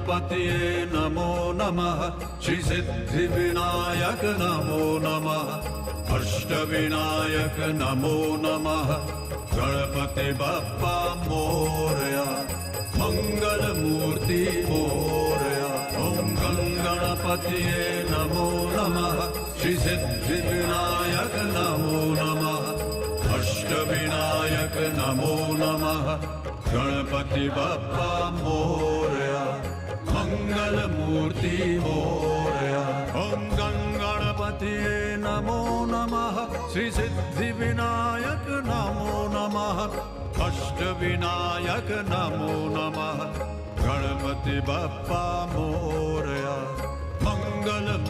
गणपतये नमो नमः श्री सिद्धिविनायक नमो नमः अष्टविनायक नमो नमः गणपति बप्पा मोरया मंगलमूर्ति मोरया ओम गणपतये नमो नमः श्री सिद्धिविनायक नमो नमः अष्टविनायक नमो नमः गणपति बप्पा मोरया मंगलमूर्ति मोरया ओम गणपतये नमो नमः श्री सिद्धिविनायक नमो नमः अष्टविनायक नमो नमः गणपति बप्पा मोरया मंगल